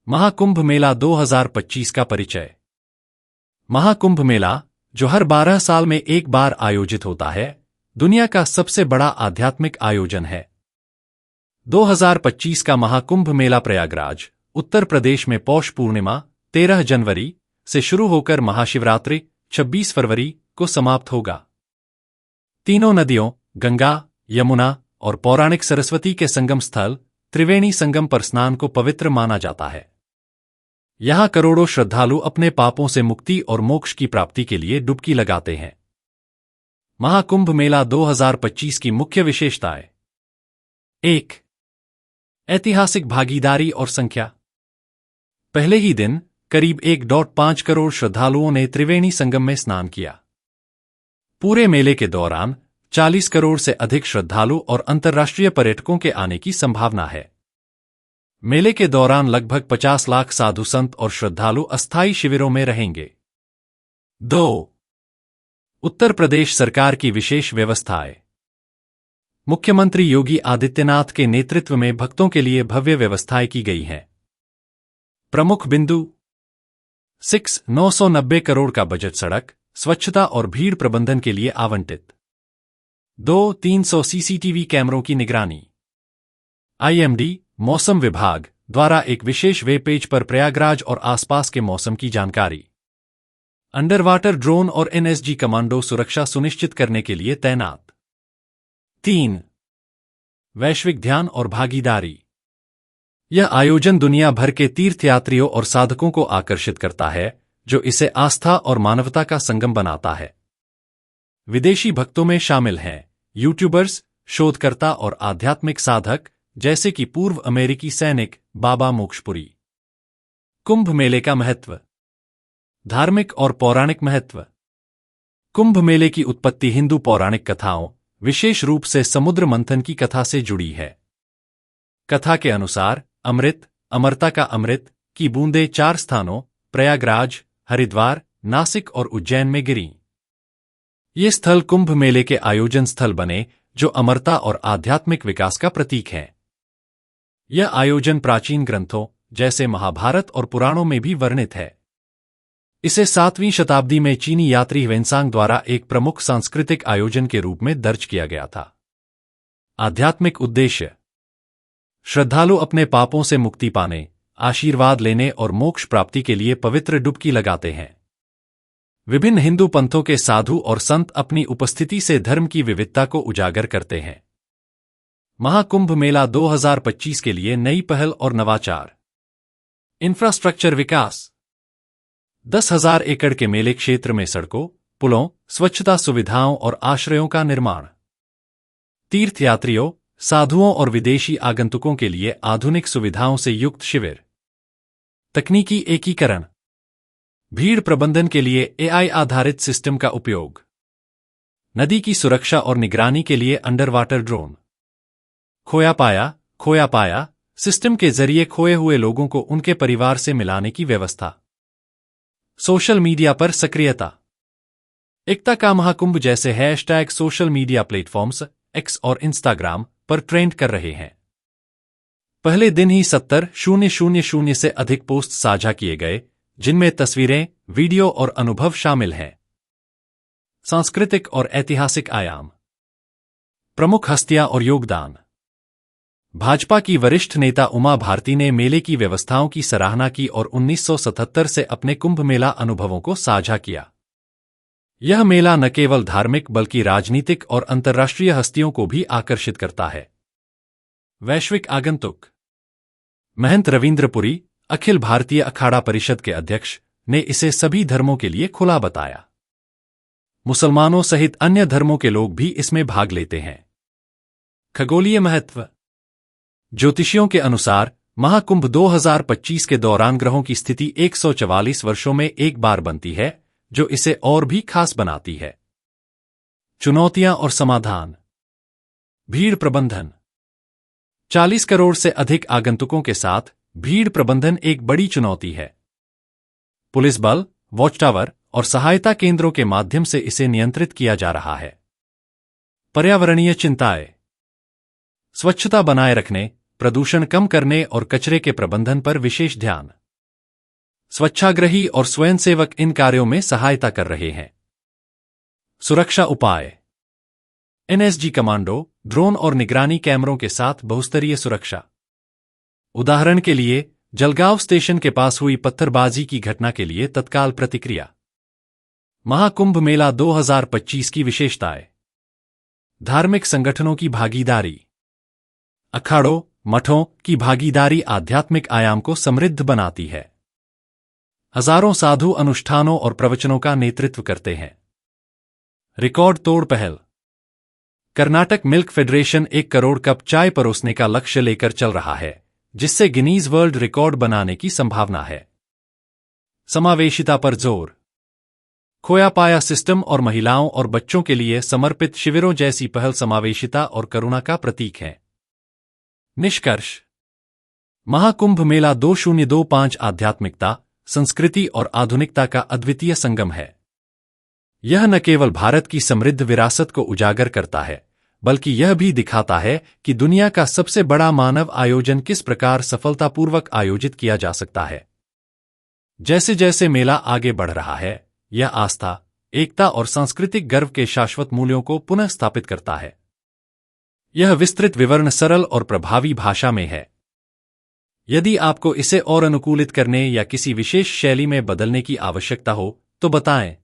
महाकुंभ मेला 2025 का परिचय। महाकुंभ मेला, जो हर 12 साल में एक बार आयोजित होता है, दुनिया का सबसे बड़ा आध्यात्मिक आयोजन है। 2025 का महाकुंभ मेला प्रयागराज, उत्तर प्रदेश में पौष पूर्णिमा 13 जनवरी से शुरू होकर महाशिवरात्रि 26 फरवरी को समाप्त होगा। तीनों नदियों गंगा, यमुना और पौराणिक सरस्वती के संगम स्थल त्रिवेणी संगम पर स्नान को पवित्र माना जाता है। यहां करोड़ों श्रद्धालु अपने पापों से मुक्ति और मोक्ष की प्राप्ति के लिए डुबकी लगाते हैं। महाकुंभ मेला 2025 की मुख्य विशेषताएं। 1. ऐतिहासिक भागीदारी और संख्या। पहले ही दिन करीब 1.5 करोड़ श्रद्धालुओं ने त्रिवेणी संगम में स्नान किया। पूरे मेले के दौरान 40 करोड़ से अधिक श्रद्धालु और अंतर्राष्ट्रीय पर्यटकों के आने की संभावना है। मेले के दौरान लगभग 50 लाख साधु संत और श्रद्धालु अस्थायी शिविरों में रहेंगे। 2. उत्तर प्रदेश सरकार की विशेष व्यवस्थाएं। मुख्यमंत्री योगी आदित्यनाथ के नेतृत्व में भक्तों के लिए भव्य व्यवस्थाएं की गई हैं। प्रमुख बिंदु। 990 करोड़ का बजट सड़क, स्वच्छता और भीड़ प्रबंधन के लिए आवंटित। 300 सीसीटीवी कैमरों की निगरानी। IMD मौसम विभाग द्वारा एक विशेष वेब पेज पर प्रयागराज और आसपास के मौसम की जानकारी। अंडर वाटर ड्रोन और NSG कमांडो सुरक्षा सुनिश्चित करने के लिए तैनात। 3. वैश्विक ध्यान और भागीदारी। यह आयोजन दुनिया भर के तीर्थयात्रियों और साधकों को आकर्षित करता है, जो इसे आस्था और मानवता का संगम बनाता है। विदेशी भक्तों में शामिल हैं यूट्यूबर्स, शोधकर्ता और आध्यात्मिक साधक, जैसे कि पूर्व अमेरिकी सैनिक बाबा मोक्षपुरी। कुंभ मेले का महत्व। धार्मिक और पौराणिक महत्व। कुंभ मेले की उत्पत्ति हिंदू पौराणिक कथाओं, विशेष रूप से समुद्र मंथन की कथा से जुड़ी है। कथा के अनुसार अमृत, अमरता का अमृत की बूंदें 4 स्थानों प्रयागराज, हरिद्वार, नासिक और उज्जैन में गिरीं। ये स्थल कुंभ मेले के आयोजन स्थल बने, जो अमरता और आध्यात्मिक विकास का प्रतीक है। यह आयोजन प्राचीन ग्रंथों जैसे महाभारत और पुराणों में भी वर्णित है। इसे 7वीं शताब्दी में चीनी यात्री ह्वेनसांग द्वारा एक प्रमुख सांस्कृतिक आयोजन के रूप में दर्ज किया गया था। आध्यात्मिक उद्देश्य। श्रद्धालु अपने पापों से मुक्ति पाने, आशीर्वाद लेने और मोक्ष प्राप्ति के लिए पवित्र डुबकी लगाते हैं। विभिन्न हिंदू पंथों के साधु और संत अपनी उपस्थिति से धर्म की विविधता को उजागर करते हैं। महाकुंभ मेला 2025 के लिए नई पहल और नवाचार। इंफ्रास्ट्रक्चर विकास। 10,000 एकड़ के मेले क्षेत्र में सड़कों, पुलों, स्वच्छता सुविधाओं और आश्रयों का निर्माण। तीर्थयात्रियों, साधुओं और विदेशी आगंतुकों के लिए आधुनिक सुविधाओं से युक्त शिविर। तकनीकी एकीकरण। भीड़ प्रबंधन के लिए AI आधारित सिस्टम का उपयोग। नदी की सुरक्षा और निगरानी के लिए अंडर वाटर ड्रोन। खोया पाया सिस्टम के जरिए खोए हुए लोगों को उनके परिवार से मिलाने की व्यवस्था। सोशल मीडिया पर सक्रियता। एकता का महाकुंभ जैसे hashtag social media platforms X और Instagram पर ट्रेंड कर रहे हैं। पहले दिन ही 70,000 से अधिक पोस्ट साझा किए गए, जिनमें तस्वीरें, वीडियो और अनुभव शामिल हैं। सांस्कृतिक और ऐतिहासिक आयाम। प्रमुख हस्तियां और योगदान। भाजपा की वरिष्ठ नेता उमा भारती ने मेले की व्यवस्थाओं की सराहना की और 1977 से अपने कुंभ मेला अनुभवों को साझा किया। यह मेला न केवल धार्मिक बल्कि राजनीतिक और अंतर्राष्ट्रीय हस्तियों को भी आकर्षित करता है। वैश्विक आगंतुक। महंत रविंद्रपुरी, अखिल भारतीय अखाड़ा परिषद के अध्यक्ष, ने इसे सभी धर्मों के लिए खुला बताया। मुसलमानों सहित अन्य धर्मों के लोग भी इसमें भाग लेते हैं। खगोलीय महत्व। ज्योतिषियों के अनुसार महाकुंभ 2025 के दौरान ग्रहों की स्थिति 144 वर्षों में एक बार बनती है, जो इसे और भी खास बनाती है। चुनौतियां और समाधान। भीड़ प्रबंधन। 40 करोड़ से अधिक आगंतुकों के साथ भीड़ प्रबंधन एक बड़ी चुनौती है। पुलिस बल, वॉच टावर और सहायता केंद्रों के माध्यम से इसे नियंत्रित किया जा रहा है। पर्यावरणीय चिंताएं। स्वच्छता बनाए रखने, प्रदूषण कम करने और कचरे के प्रबंधन पर विशेष ध्यान। स्वच्छाग्रही और स्वयंसेवक इन कार्यों में सहायता कर रहे हैं। सुरक्षा उपाय। एनएसजी कमांडो, ड्रोन और निगरानी कैमरों के साथ बहुस्तरीय सुरक्षा। उदाहरण के लिए, जलगांव स्टेशन के पास हुई पत्थरबाजी की घटना के लिए तत्काल प्रतिक्रिया। महाकुंभ मेला 2025 की विशेषताएं। धार्मिक संगठनों की भागीदारी। अखाड़ों, मठों की भागीदारी आध्यात्मिक आयाम को समृद्ध बनाती है। हजारों साधु अनुष्ठानों और प्रवचनों का नेतृत्व करते हैं। रिकॉर्ड तोड़ पहल। Karnataka milk federation 1 crore cup चाय परोसने का लक्ष्य लेकर चल रहा है, जिससे गिनीज वर्ल्ड रिकॉर्ड बनाने की संभावना है। समावेशिता पर जोर। खोया पाया सिस्टम और महिलाओं और बच्चों के लिए समर्पित शिविरों जैसी पहल समावेशिता और करुणा का प्रतीक है। निष्कर्ष। महाकुंभ मेला 2025 आध्यात्मिकता, संस्कृति और आधुनिकता का अद्वितीय संगम है। यह न केवल भारत की समृद्ध विरासत को उजागर करता है, बल्कि यह भी दिखाता है कि दुनिया का सबसे बड़ा मानव आयोजन किस प्रकार सफलतापूर्वक आयोजित किया जा सकता है। जैसे जैसे मेला आगे बढ़ रहा है, यह आस्था, एकता और सांस्कृतिक गर्व के शाश्वत मूल्यों को पुनः स्थापित करता है। यह विस्तृत विवरण सरल और प्रभावी भाषा में है। यदि आपको इसे और अनुकूलित करने या किसी विशेष शैली में बदलने की आवश्यकता हो, तो बताएं।